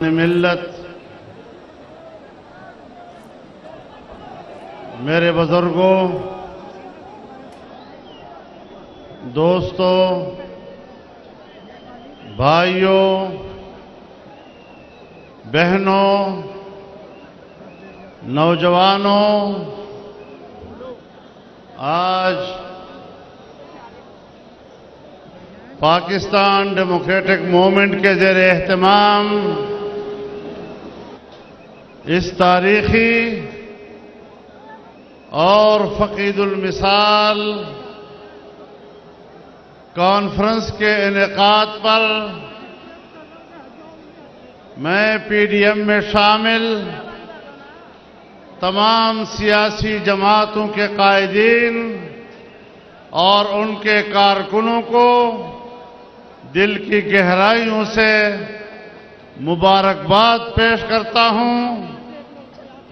ملت، میرے بزرگوں، دوستوں، بھائیوں، بہنوں، نوجوانوں، آج پاکستان ڈیموکریٹک موومنٹ کے زیر اہتمام اس تاریخی اور فقید المثال کانفرنس کے انعقاد پر میں پی ڈی ایم میں شامل تمام سیاسی جماعتوں کے قائدین اور ان کے کارکنوں کو دل کی گہرائیوں سے مبارکباد پیش کرتا ہوں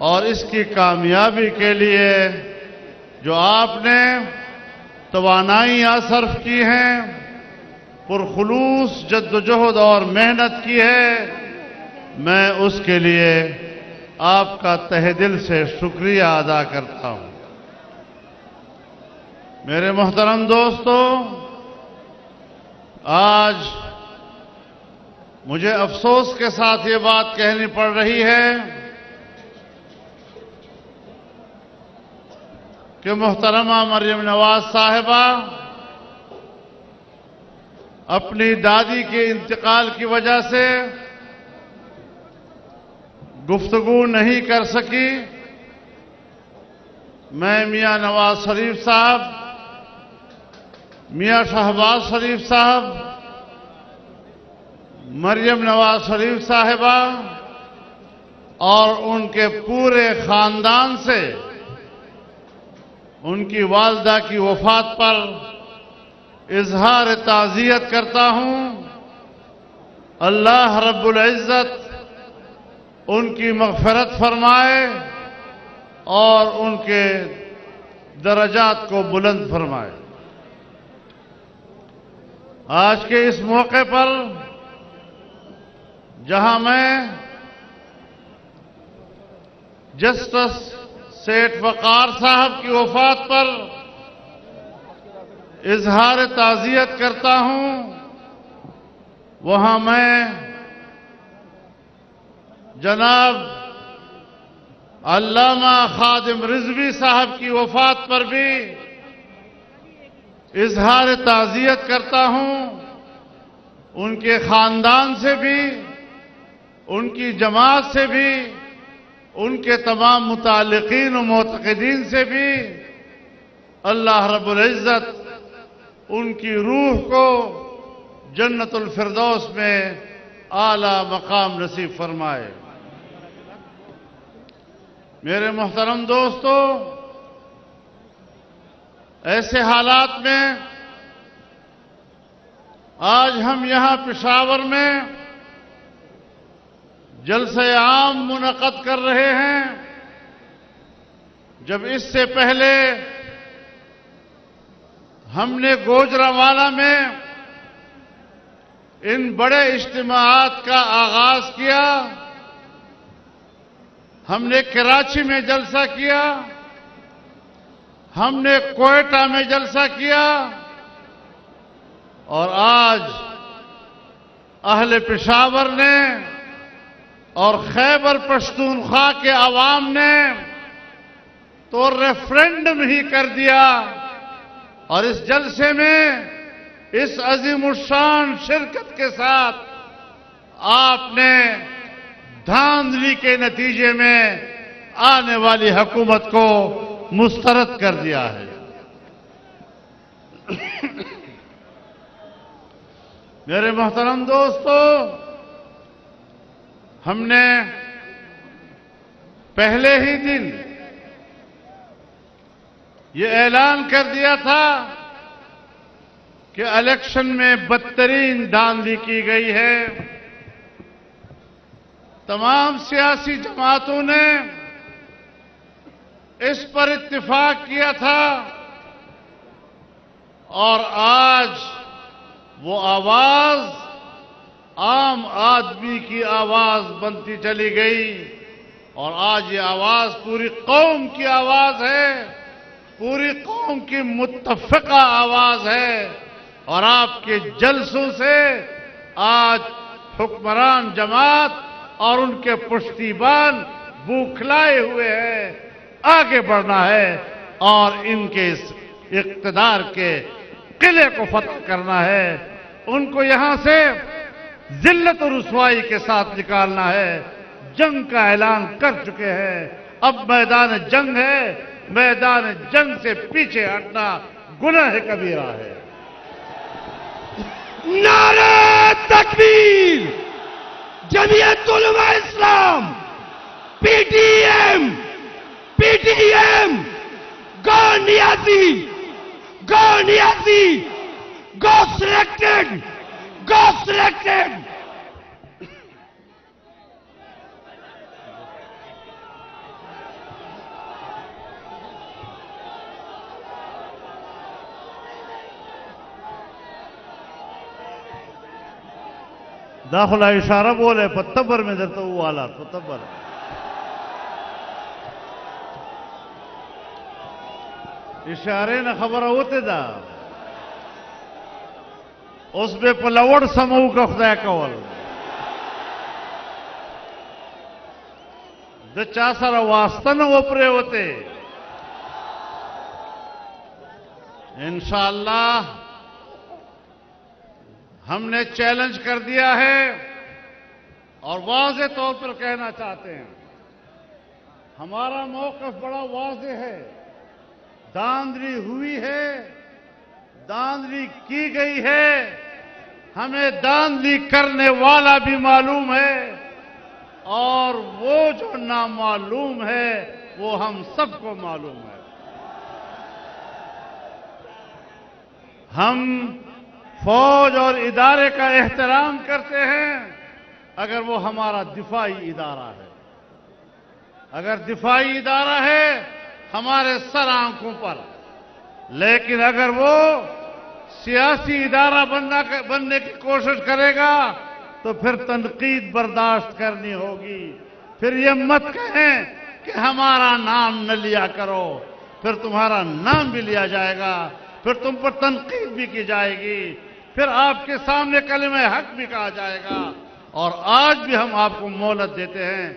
اور اس کی کامیابی کے لیے جو آپ نے توانائیاں صرف کی ہیں، پرخلوص جدوجہد اور محنت کی ہے، میں اس کے لیے آپ کا تہہ دل سے شکریہ ادا کرتا ہوں۔ میرے محترم دوستو، آج مجھے افسوس کے ساتھ یہ بات کہنی پڑ رہی ہے کہ محترمہ مریم نواز صاحبہ اپنی دادی کے انتقال کی وجہ سے گفتگو نہیں کر سکی۔ میں میاں نواز شریف صاحب، میاں شہباز شریف صاحب، مریم نواز شریف صاحبہ اور ان کے پورے خاندان سے ان کی والدہ کی وفات پر اظہار تعزیت کرتا ہوں۔ اللہ رب العزت ان کی مغفرت فرمائے اور ان کے درجات کو بلند فرمائے۔ آج کے اس موقع پر جہاں میں جسٹس سیٹھ وقار صاحب کی وفات پر اظہار تعزیت کرتا ہوں، وہاں میں جناب علامہ خادم رضوی صاحب کی وفات پر بھی اظہار تعزیت کرتا ہوں۔ ان کے خاندان سے بھی، ان کی جماعت سے بھی، ان کے تمام متعلقین و معتقدین سے بھی اللہ رب العزت ان کی روح کو جنت الفردوس میں اعلی مقام نصیب فرمائے۔ میرے محترم دوستو، ایسے حالات میں آج ہم یہاں پشاور میں جلسہ عام منعقد کر رہے ہیں، جب اس سے پہلے ہم نے گوجرانوالہ میں ان بڑے اجتماعات کا آغاز کیا، ہم نے کراچی میں جلسہ کیا، ہم نے کوئٹہ میں جلسہ کیا، اور آج اہل پشاور نے اور خیبر پختونخوا کے عوام نے تو ریفرنڈم ہی کر دیا، اور اس جلسے میں اس عظیم الشان شرکت کے ساتھ آپ نے دھاندلی کے نتیجے میں آنے والی حکومت کو مسترد کر دیا ہے۔ میرے محترم دوستو، ہم نے پہلے ہی دن یہ اعلان کر دیا تھا کہ الیکشن میں بدترین دھاندلی کی گئی ہے۔ تمام سیاسی جماعتوں نے اس پر اتفاق کیا تھا، اور آج وہ آواز عام آدمی کی آواز بنتی چلی گئی اور آج یہ آواز پوری قوم کی آواز ہے، پوری قوم کی متفقہ آواز ہے، اور آپ کے جلسوں سے آج حکمران جماعت اور ان کے پشتیبان بوکھلائے ہوئے ہیں۔ آگے بڑھنا ہے اور ان کے اس اقتدار کے قلعے کو فتح کرنا ہے، ان کو یہاں سے ذلت و رسوائی کے ساتھ نکالنا ہے۔ جنگ کا اعلان کر چکے ہیں، اب میدان جنگ ہے، میدان جنگ سے پیچھے ہٹنا گناہ کبیرہ ہے۔ نعرہ تکبیر! جمعیت Ulema Islam, P T M, گو نیازی، گو سلیکٹڈ! داخلہ اشارہ بولے پتبر میں در تو وہ حالات پتبر اشارے نہ خبر ہوتے دا اس بے پلوڑ سمو کا خدا کول دا چا سارا واسطہ نہ وپرے ہوتے انشاءاللہ ہم نے چیلنج کر دیا ہے اور واضح طور پر کہنا چاہتے ہیں، ہمارا موقف بڑا واضح ہے۔ داندلی ہوئی ہے، داندلی کی گئی ہے، ہمیں داندلی کرنے والا بھی معلوم ہے اور وہ جو نامعلوم ہے وہ ہم سب کو معلوم ہے۔ ہم فوج اور ادارے کا احترام کرتے ہیں اگر وہ ہمارا دفاعی ادارہ ہے، اگر دفاعی ادارہ ہے ہمارے سر آنکھوں پر، لیکن اگر وہ سیاسی ادارہ بننے کی کوشش کرے گا تو پھر تنقید برداشت کرنی ہوگی۔ پھر یہ مت کہیں کہ ہمارا نام نہ لیا کرو، پھر تمہارا نام بھی لیا جائے گا، پھر تم پر تنقید بھی کی جائے گی، پھر آپ کے سامنے کلمہ حق بھی کہا جائے گا۔ اور آج بھی ہم آپ کو مہلت دیتے ہیں،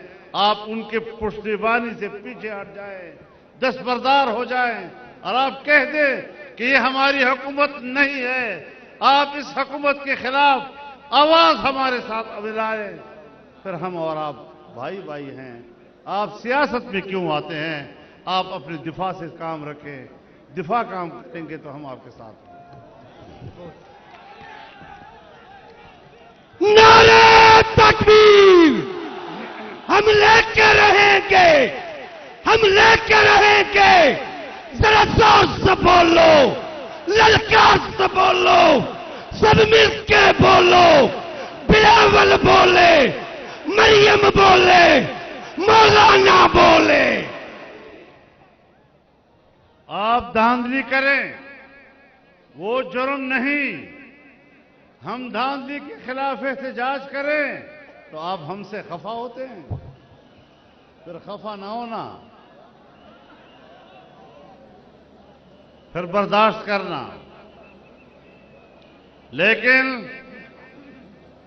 آپ ان کے پشتیبانی سے پیچھے ہٹ جائیں، دستبردار ہو جائیں اور آپ کہہ دیں کہ یہ ہماری حکومت نہیں ہے، آپ اس حکومت کے خلاف آواز ہمارے ساتھ ملائیں، پھر ہم اور آپ بھائی بھائی ہیں۔ آپ سیاست میں کیوں آتے ہیں؟ آپ اپنے دفاع سے کام رکھیں، دفاع کام کریں گے تو ہم آپ کے ساتھ ہیں۔ نعرہ تکبیر! ہم لے کے رہیں گے، ہم لے کے رہیں گے، ذرا زور سے بولو، للکار سے بولو، سب مل کے بولو، بلاول بولے، مریم بولے، مولانا بولے۔ آپ دھاندلی کریں وہ جرم نہیں، ہم دھاندلی کے خلاف احتجاج کریں تو آپ ہم سے خفا ہوتے ہیں، پھر خفا نہ ہونا، پھر برداشت کرنا۔ لیکن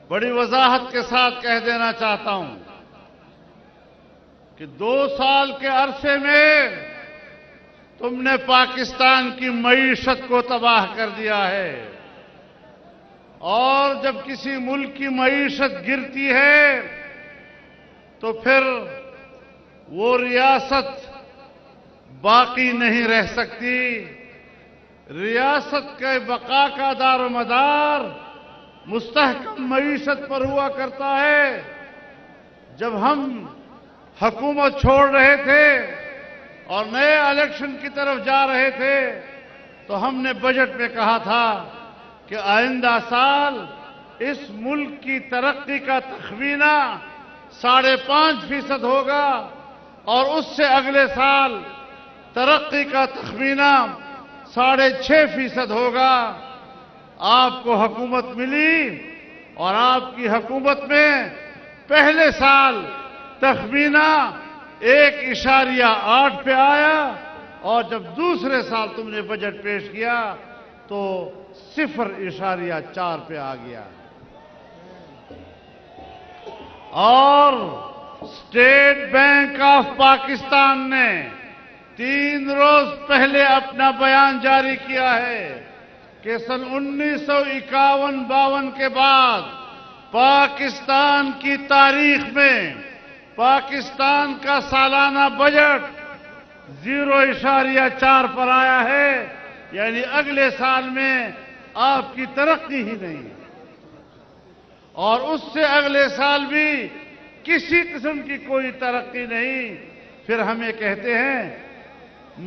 بڑی وضاحت کے ساتھ کہہ دینا چاہتا ہوں کہ 2 سال کے عرصے میں تم نے پاکستان کی معیشت کو تباہ کر دیا ہے، اور جب کسی ملک کی معیشت گرتی ہے تو پھر وہ ریاست باقی نہیں رہ سکتی۔ ریاست کے بقا کا دار و مدار مستحکم معیشت پر ہوا کرتا ہے۔ جب ہم حکومت چھوڑ رہے تھے اور نئے الیکشن کی طرف جا رہے تھے تو ہم نے بجٹ میں کہا تھا کہ آئندہ سال اس ملک کی ترقی کا تخمینہ 5.5% ہوگا اور اس سے اگلے سال ترقی کا تخمینہ 6.5% ہوگا۔ آپ کو حکومت ملی اور آپ کی حکومت میں پہلے سال تخمینہ 1.8 پہ آیا اور جب دوسرے سال تم نے بجٹ پیش کیا تو 0.4 پہ آ گیا. اور اسٹیٹ بینک آف پاکستان نے 3 روز پہلے اپنا بیان جاری کیا ہے کہ سن 1951-52 کے بعد پاکستان کی تاریخ میں پاکستان کا سالانہ بجٹ 0.4 پر آیا ہے. یعنی اگلے سال میں آپ کی ترقی ہی نہیں اور اس سے اگلے سال بھی کسی قسم کی کوئی ترقی نہیں. پھر ہمیں کہتے ہیں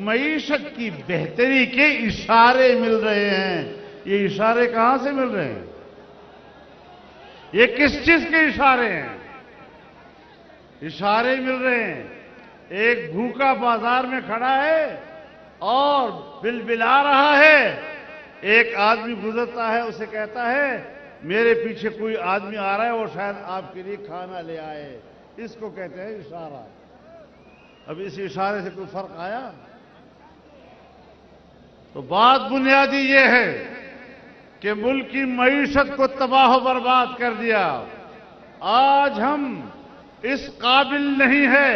معیشت کی بہتری کے اشارے مل رہے ہیں. یہ اشارے کہاں سے مل رہے ہیں؟ یہ کس چیز کے اشارے ہیں؟ اشارے مل رہے ہیں. ایک بھوکا بازار میں کھڑا ہے اور بلبلا رہا ہے. ایک آدمی گزرتا ہے، اسے کہتا ہے میرے پیچھے کوئی آدمی آ رہا ہے اور شاید آپ کے لیے کھانا لے آئے. اس کو کہتے ہیں اشارہ. اب اس اشارے سے کوئی فرق آیا؟ تو بات بنیادی یہ ہے کہ ملک کی معیشت کو تباہ و برباد کر دیا. آج ہم اس قابل نہیں ہے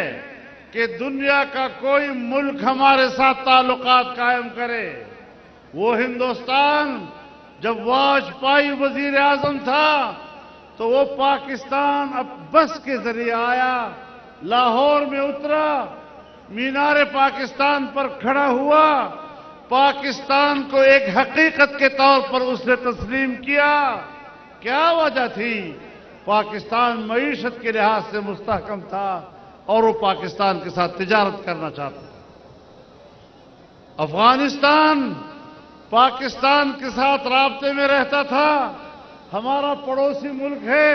کہ دنیا کا کوئی ملک ہمارے ساتھ تعلقات قائم کرے. وہ ہندوستان جب واجپئی وزیر اعظم تھا تو وہ پاکستان اب بس کے ذریعے آیا، لاہور میں اترا، مینار پاکستان پر کھڑا ہوا، پاکستان کو ایک حقیقت کے طور پر اس نے تسلیم کیا. کیا وجہ تھی؟ پاکستان معیشت کے لحاظ سے مستحکم تھا اور وہ پاکستان کے ساتھ تجارت کرنا چاہتا تھا. افغانستان پاکستان کے ساتھ رابطے میں رہتا تھا، ہمارا پڑوسی ملک ہے،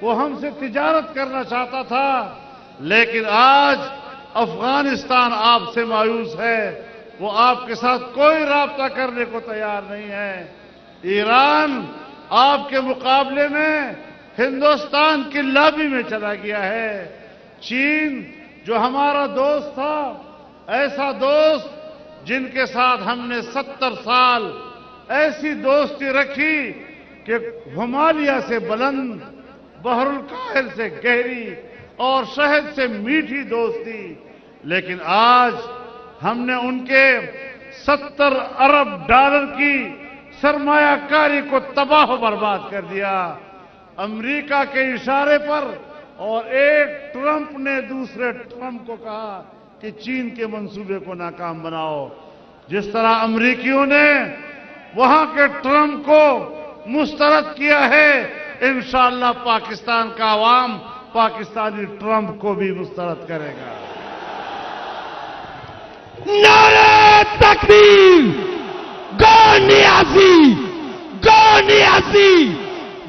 وہ ہم سے تجارت کرنا چاہتا تھا. لیکن آج افغانستان آپ سے مایوس ہے، وہ آپ کے ساتھ کوئی رابطہ کرنے کو تیار نہیں ہے. ایران آپ کے مقابلے میں ہندوستان کی لابی میں چلا گیا ہے. چین جو ہمارا دوست تھا، ایسا دوست جن کے ساتھ ہم نے 70 سال ایسی دوستی رکھی کہ ہمالیہ سے بلند، بحر الکاہل سے گہری اور شہد سے میٹھی دوستی. لیکن آج ہم نے ان کے 70 ارب ڈالر کی سرمایہ کاری کو تباہ و برباد کر دیا امریکہ کے اشارے پر. اور ایک ٹرمپ نے دوسرے ٹرمپ کو کہا کہ چین کے منصوبے کو ناکام بناؤ. جس طرح امریکیوں نے وہاں کے ٹرمپ کو مسترد کیا ہے، انشاءاللہ پاکستان کا عوام پاکستانی ٹرمپ کو بھی مسترد کرے گا. نعرہ تکبیر! گو نیازی! گو نیازی!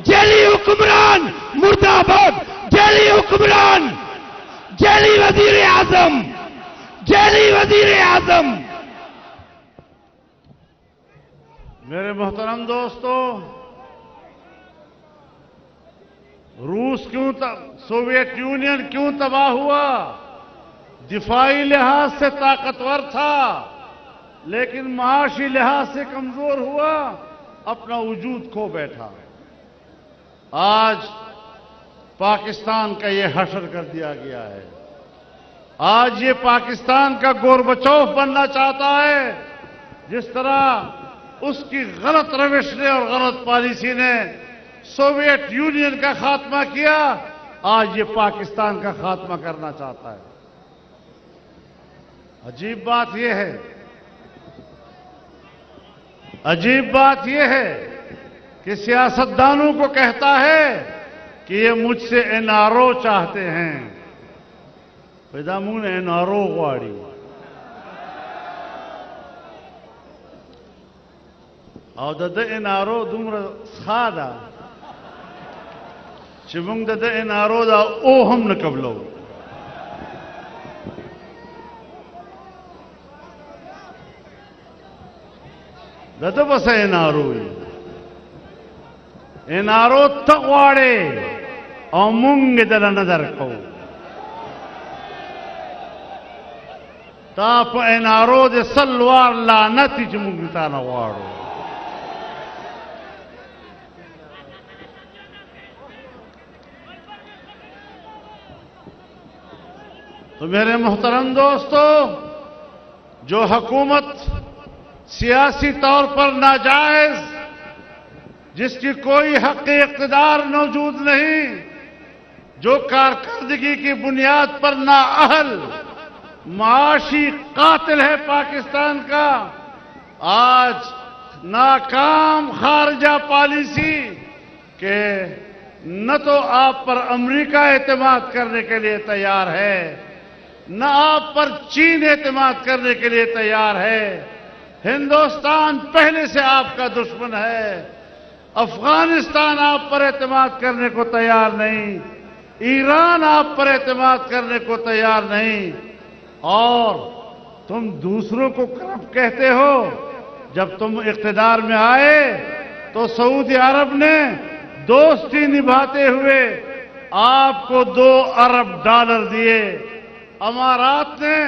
جیلی حکمران مرد آباد! جیلی حکمران! جیلی وزیر اعظم! جیلی وزیر اعظم! میرے محترم دوستو، روس کیوں سوویت یونین کیوں تباہ ہوا؟ دفاعی لحاظ سے طاقتور تھا لیکن معاشی لحاظ سے کمزور ہوا، اپنا وجود کھو بیٹھا. آج پاکستان کا یہ حشر کر دیا گیا ہے. آج یہ پاکستان کا گوربچوف بننا چاہتا ہے. جس طرح اس کی غلط روش نے اور غلط پالیسی نے سوویت یونین کا خاتمہ کیا، آج یہ پاکستان کا خاتمہ کرنا چاہتا ہے. عجیب بات یہ ہے، عجیب بات یہ ہے کہ سیاستدانوں کو کہتا ہے کہ یہ مجھ سے این آر او چاہتے ہیں. پیدا منہ این آر او غواړي. او د این آر او دومره ښه ده چې موږ د این آر او دا او هم نه قبلو. دته بس این آر او انارو تغواړي او مونږ دل نظر کو تا په انارو د سلوار لعنت چې مونږ تا نه غواړو تو میرے محترم دوستو جو حکومت سیاسی طور پر ناجائز جس کی کوئی حق اقتدار موجود نہیں جو کارکردگی کی بنیاد پر نااہل معاشی قاتل ہے پاکستان کا آج ناکام خارجہ پالیسی کہ نہ تو آپ پر امریکہ اعتماد کرنے کے لیے تیار ہے نہ آپ پر چین اعتماد کرنے کے لیے تیار ہے ہندوستان پہلے سے آپ کا دشمن ہے افغانستان آپ پر اعتماد کرنے کو تیار نہیں ایران آپ پر اعتماد کرنے کو تیار نہیں اور تم دوسروں کو کرپٹ کہتے ہو جب تم اقتدار میں آئے تو سعودی عرب نے دوستی نبھاتے ہوئے آپ کو $2 ارب دیے امارات نے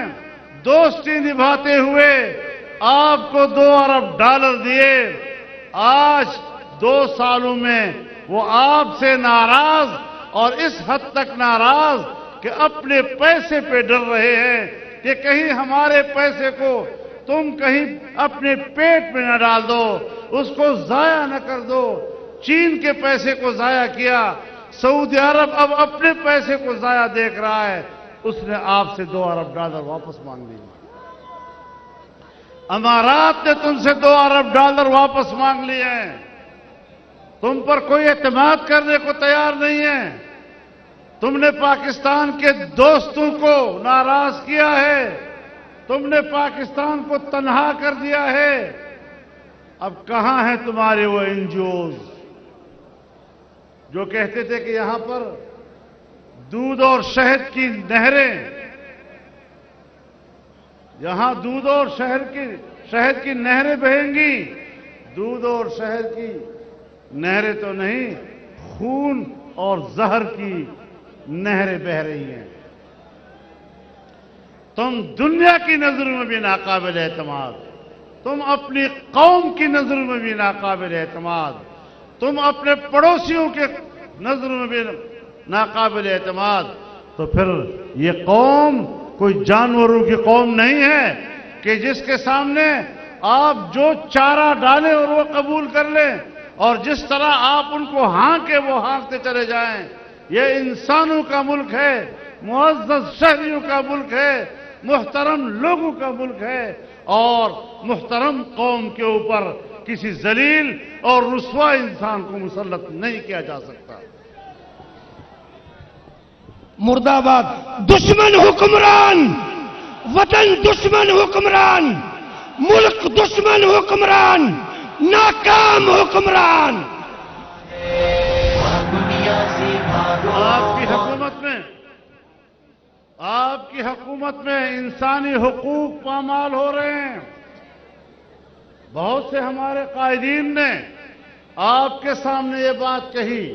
دوستی نبھاتے ہوئے آپ کو $2 ارب دیے آج 2 سالوں میں وہ آپ سے ناراض اور اس حد تک ناراض کہ اپنے پیسے پہ ڈر رہے ہیں کہ کہیں ہمارے پیسے کو تم کہیں اپنے پیٹ میں نہ ڈال دو اس کو ضائع نہ کر دو چین کے پیسے کو ضائع کیا سعودی عرب اب اپنے پیسے کو ضائع دیکھ رہا ہے اس نے آپ سے $2 ارب واپس مانگ لیے امارات نے تم سے $2 ارب واپس مانگ لیے ہیں تم پر کوئی اعتماد کرنے کو تیار نہیں ہے تم نے پاکستان کے دوستوں کو ناراض کیا ہے تم نے پاکستان کو تنہا کر دیا ہے اب کہاں ہیں تمہارے وہ NGOs جو کہتے تھے کہ یہاں پر دودھ اور شہد کی نہریں یہاں دودھ اور شہد کی نہریں بہیں گی دودھ اور شہد کی نہریں تو نہیں خون اور زہر کی نہریں بہ رہی ہیں تم دنیا کی نظروں میں بھی ناقابل اعتماد تم اپنی قوم کی نظروں میں بھی ناقابل اعتماد تم اپنے پڑوسیوں کے نظروں میں بھی ناقابل اعتماد تو پھر یہ قوم کوئی جانوروں کی قوم نہیں ہے کہ جس کے سامنے آپ جو چارہ ڈالیں اور وہ قبول کر لیں اور جس طرح آپ ان کو ہانکے وہ ہانکتے چلے جائیں یہ انسانوں کا ملک ہے معزز شہریوں کا ملک ہے محترم لوگوں کا ملک ہے اور محترم قوم کے اوپر کسی ذلیل اور رسوا انسان کو مسلط نہیں کیا جا سکتا مرد آباد دشمن حکمران وطن دشمن حکمران ملک دشمن حکمران ناکام حکمران آپ کی حکومت میں انسانی حقوق پامال ہو رہے ہیں بہت سے ہمارے قائدین نے آپ کے سامنے یہ بات کہی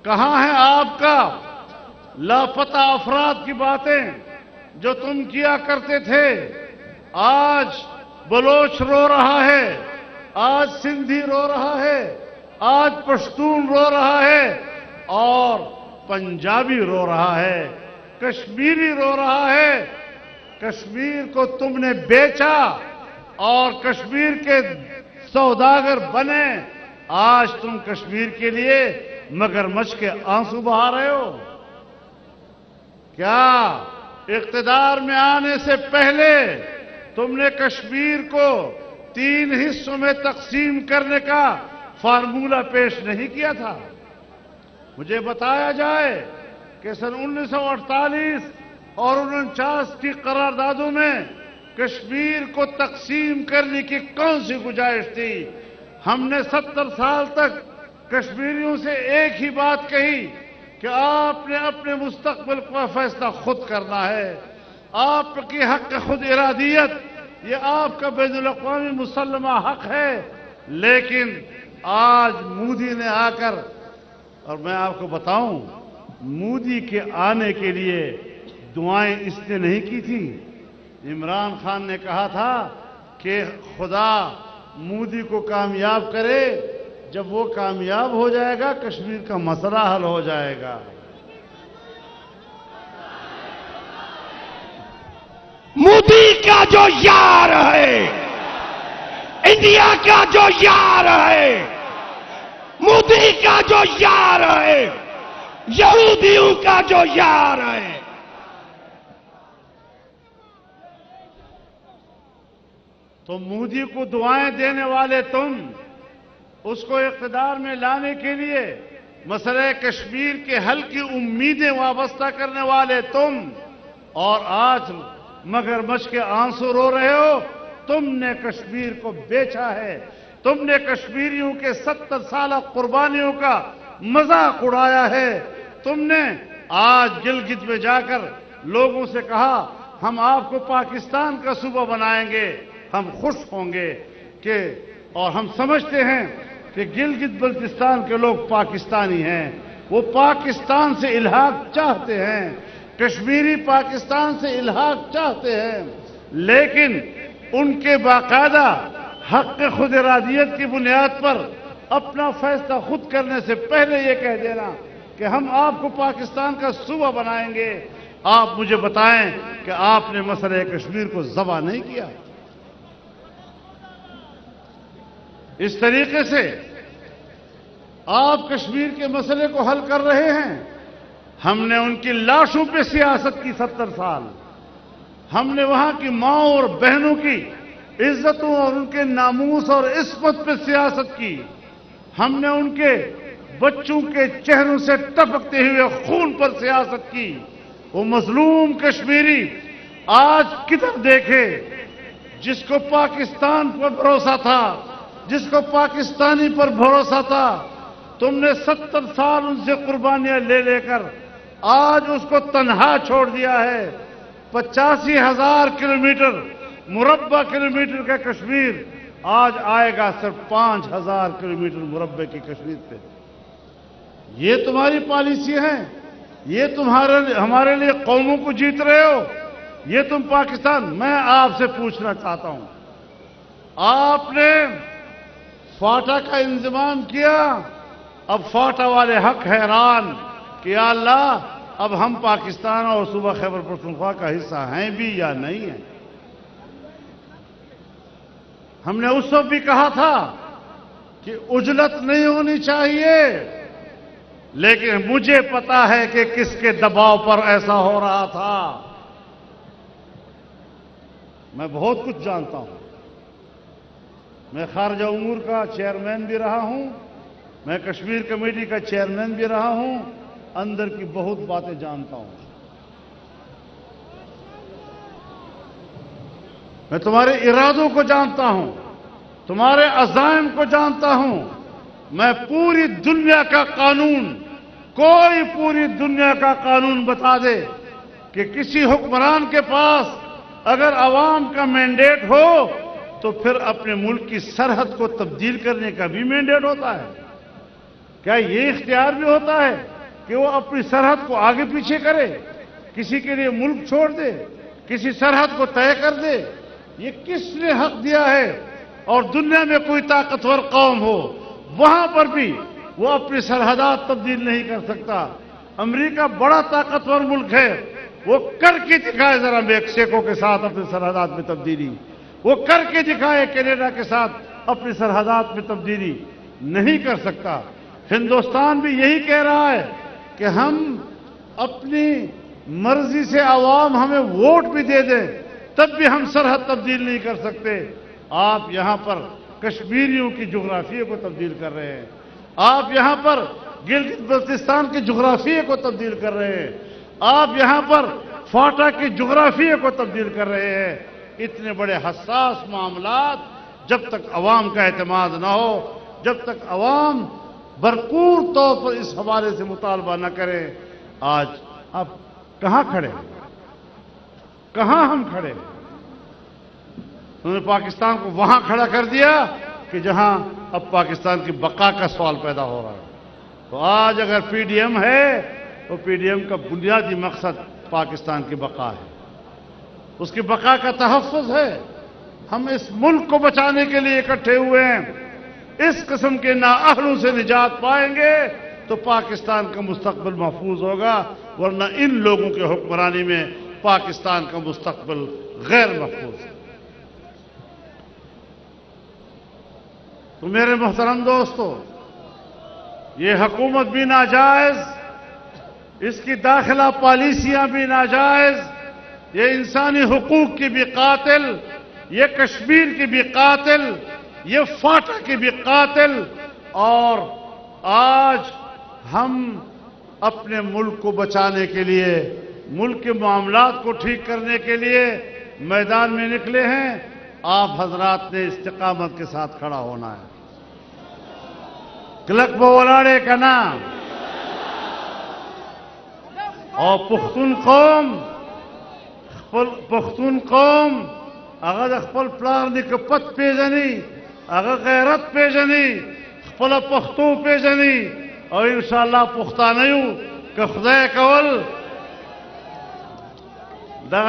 کہاں ہے آپ کا لاپتہ افراد کی باتیں جو تم کیا کرتے تھے آج بلوچ رو رہا ہے آج سندھی رو رہا ہے آج پشتون رو رہا ہے اور پنجابی رو رہا ہے کشمیری رو رہا ہے کشمیر کو تم نے بیچا اور کشمیر کے سوداگر بنے آج تم کشمیر کے لیے مگرمچھ کے آنسو بہا رہے ہو کیا اقتدار میں آنے سے پہلے تم نے کشمیر کو 3 حصوں میں تقسیم کرنے کا فارمولہ پیش نہیں کیا تھا مجھے بتایا جائے کہ سن 1948 اور 49 کی قراردادوں میں کشمیر کو تقسیم کرنے کی کون سی گنجائش تھی ہم نے 70 سال تک کشمیریوں سے ایک ہی بات کہی کہ آپ نے اپنے مستقبل کا فیصلہ خود کرنا ہے آپ کی حق خود ارادیت یہ آپ کا بین الاقوامی مسلمہ حق ہے لیکن آج مودی نے آ کر، اور میں آپ کو بتاؤں، مودی کے آنے کے لیے دعائیں اس نے نہیں کی تھی. عمران خان نے کہا تھا کہ خدا مودی کو کامیاب کرے، جب وہ کامیاب ہو جائے گا کشمیر کا مسئلہ حل ہو جائے گا. مودی کا جو یار ہے، انڈیا کا جو یار ہے، مودی کا جو یار ہے، یہودیوں کا جو یار ہے. تو مودی کو دعائیں دینے والے تم، اس کو اقتدار میں لانے کے لیے مسئلہ کشمیر کے حل کی امیدیں وابستہ کرنے والے تم، اور آج مگرمچھ کے آنسو رو رہے ہو. تم نے کشمیر کو بیچا ہے، تم نے کشمیریوں کے 70 سالہ قربانیوں کا مذاق اڑایا ہے. تم نے آج گلگت میں جا کر لوگوں سے کہا ہم آپ کو پاکستان کا صوبہ بنائیں گے، ہم خوش ہوں گے کہ، اور ہم سمجھتے ہیں کہ گلگت بلتستان کے لوگ پاکستانی ہیں، وہ پاکستان سے الحاق چاہتے ہیں، کشمیری پاکستان سے الحاق چاہتے ہیں، لیکن ان کے باقاعدہ حق خود ارادیت کی بنیاد پر اپنا فیصلہ خود کرنے سے پہلے یہ کہہ دینا کہ ہم آپ کو پاکستان کا صوبہ بنائیں گے. آپ مجھے بتائیں کہ آپ نے مسئلہ کشمیر کو ذبح نہیں کیا؟ اس طریقے سے آپ کشمیر کے مسئلے کو حل کر رہے ہیں. ہم نے ان کی لاشوں پہ سیاست کی 70 سال. ہم نے وہاں کی ماؤں اور بہنوں کی عزتوں اور ان کے ناموس اور عصمت پہ سیاست کی. ہم نے ان کے بچوں کے چہروں سے ٹپکتے ہوئے خون پر سیاست کی. وہ مظلوم کشمیری آج کدھر دیکھے؟ جس کو پاکستان پر بھروسہ تھا، جس کو پاکستانی پر بھروسہ تھا، تم نے 70 سال ان سے قربانیاں لے لے کر آج اس کو تنہا چھوڑ دیا ہے. 85,000 کلومیٹر مربع کلومیٹر کا کشمیر آج آئے گا صرف 5,000 کلومیٹر مربع کی کشمیر پہ. یہ تمہاری پالیسی ہے؟ یہ ہمارے لیے قوموں کو جیت رہے ہو؟ یہ تم پاکستان. میں آپ سے پوچھنا چاہتا ہوں، آپ نے فاٹا کا انضمام کیا، اب فاٹا والے حق حیران کہ یا اللہ اب ہم پاکستان اور صوبہ خیبر پختونخوا کا حصہ ہیں بھی یا نہیں ہیں. ہم نے اس وقت بھی کہا تھا کہ عجلت نہیں ہونی چاہیے، لیکن مجھے پتا ہے کہ کس کے دباؤ پر ایسا ہو رہا تھا. میں بہت کچھ جانتا ہوں. میں خارجہ امور کا چیئرمین بھی رہا ہوں، میں کشمیر کمیٹی کا چیئرمین بھی رہا ہوں، اندر کی بہت باتیں جانتا ہوں. میں تمہارے ارادوں کو جانتا ہوں، تمہارے عزائم کو جانتا ہوں. میں پوری دنیا کا قانون، کوئی پوری دنیا کا قانون بتا دے کہ کسی حکمران کے پاس اگر عوام کا مینڈیٹ ہو تو پھر اپنے ملک کی سرحد کو تبدیل کرنے کا بھی مینڈیٹ ہوتا ہے. کیا یہ اختیار بھی ہوتا ہے کہ وہ اپنی سرحد کو آگے پیچھے کرے، کسی کے لیے ملک چھوڑ دے، کسی سرحد کو طے کر دے؟ یہ کس نے حق دیا ہے؟ اور دنیا میں کوئی طاقتور قوم ہو وہاں پر بھی وہ اپنی سرحدات تبدیل نہیں کر سکتا. امریکہ بڑا طاقتور ملک ہے، وہ کر کے دکھائے ذرا میکسیکو کے ساتھ اپنی سرحدات میں تبدیلی، وہ کر کے دکھائے کینیڈا کے ساتھ اپنی سرحدات میں تبدیلی. نہیں کر سکتا. ہندوستان بھی یہی کہہ رہا ہے کہ ہم اپنی مرضی سے عوام ہمیں ووٹ بھی دے دیں تب بھی ہم سرحد تبدیل نہیں کر سکتے. آپ یہاں پر کشمیریوں کی جغرافیے کو تبدیل کر رہے ہیں، آپ یہاں پر گلگت بلتستان کی جغرافیے کو تبدیل کر رہے ہیں، آپ یہاں پر فاٹا کی جغرافیے کو تبدیل کر رہے ہیں. اتنے بڑے حساس معاملات جب تک عوام کا اعتماد نہ ہو، جب تک عوام بھرپور طور پر اس حوالے سے مطالبہ نہ کرے. آج آپ کہاں کھڑے ہیں؟ کہاں ہم کھڑے ہیں؟ انہوں نے پاکستان کو وہاں کھڑا کر دیا کہ جہاں اب پاکستان کی بقا کا سوال پیدا ہو رہا ہے. تو آج اگر پی ڈی ایم ہے تو پی ڈی ایم کا بنیادی مقصد پاکستان کی بقا ہے, اس کی بقا کا تحفظ ہے. ہم اس ملک کو بچانے کے لیے اکٹھے ہوئے ہیں. اس قسم کے نااہلوں سے نجات پائیں گے تو پاکستان کا مستقبل محفوظ ہوگا, ورنہ ان لوگوں کے حکمرانی میں پاکستان کا مستقبل غیر محفوظ ہے. تو میرے محترم دوستو, یہ حکومت بھی ناجائز, اس کی داخلہ پالیسیاں بھی ناجائز, یہ انسانی حقوق کی بھی قاتل, یہ کشمیر کی بھی قاتل, یہ فاٹا کی بھی قاتل. اور آج ہم اپنے ملک کو بچانے کے لیے, ملک کے معاملات کو ٹھیک کرنے کے لیے میدان میں نکلے ہیں. آپ حضرات نے استقامت کے ساتھ کھڑا ہونا ہے. کلک بولاڑے کا نام اور پختون قوم اگر خپل پلار نکپت پیژني, اگر غیرت پیژني, خپل پختو پیژني, او انشاءاللہ پختانه یو که خدای کول دا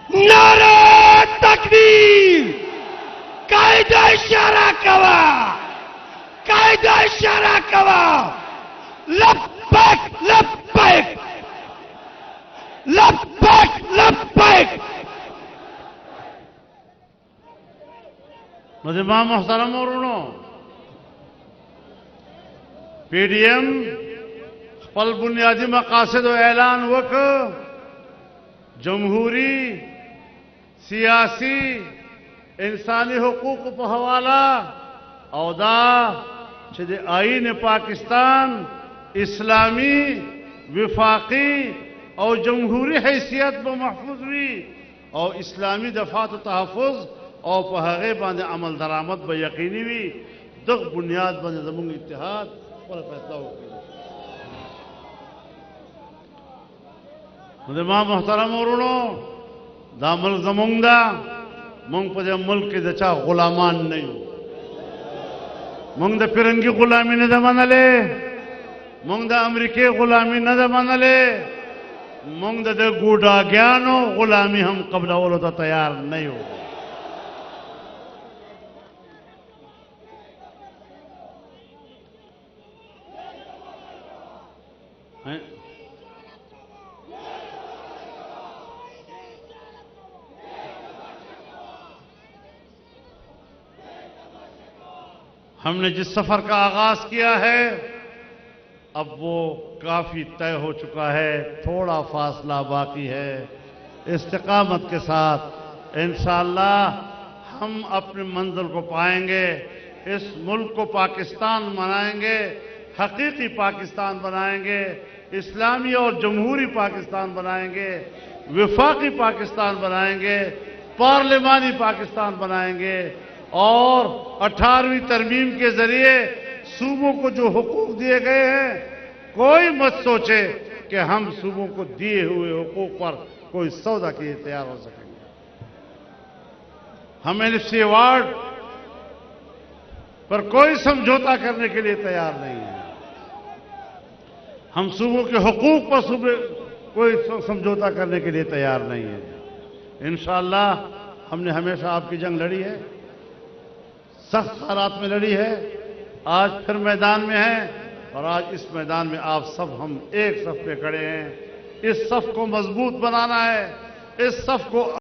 نعرہ تکبیر, قائدہ اشارہ کوا, قائدہ اشارہ کوا, لبیک لبیک لبیک لبیک. نوجوان محترم ورونو, پی ڈی ایم خپل بنیادی مقاصد و اعلان وکړ, جمہوری, سیاسی, انسانی حقوق په حواله او دا چې د آئین پاکستان اسلامی, وفاقی او جمہوری حیثیت به محفوظ وي او اسلامی دفاع و تحفظ او په هغه باندې عمل درآمد به یقیني وي. دغه بنیاد باندې زموږ اتحاد خپل فیصله وکړي. نو محترم ورونو, دا ملک زمونږ ده, مونږ په دې ملک کې د چا غلامان نه یو. مونږ د فرنګي غلامي نه ده منلې, مونږ د امریکای غلامي نه ده منلې, مونږ د ګوډاګیانو غلامي هم قبلولو ته تیار نه یو. ہم نے جس سفر کا آغاز کیا ہے اب وہ کافی طے ہو چکا ہے, تھوڑا فاصلہ باقی ہے. استقامت کے ساتھ انشاءاللہ ہم اپنے منزل کو پائیں گے. اس ملک کو پاکستان بنائیں گے, حقیقی پاکستان بنائیں گے, اسلامی اور جمہوری پاکستان بنائیں گے, وفاقی پاکستان بنائیں گے, پارلیمانی پاکستان بنائیں گے. اور 18ویں ترمیم کے ذریعے صوبوں کو جو حقوق دیے گئے ہیں, کوئی مت سوچے کہ ہم صوبوں کو دیے ہوئے حقوق پر کوئی سودا کے لیے تیار ہو سکیں گے. ہم NFC ایوارڈ پر کوئی سمجھوتا کرنے کے لیے تیار نہیں ہے. ہم صوبوں کے حقوق پر کوئی سمجھوتا کرنے کے لیے تیار نہیں ہے. انشاءاللہ ہم نے ہمیشہ آپ کی جنگ لڑی ہے, سخت حالات میں لڑی ہے, آج پھر میدان میں ہیں, اور آج اس میدان میں آپ سب ہم ایک صف پہ کھڑے ہیں. اس صف کو مضبوط بنانا ہے, اس صف کو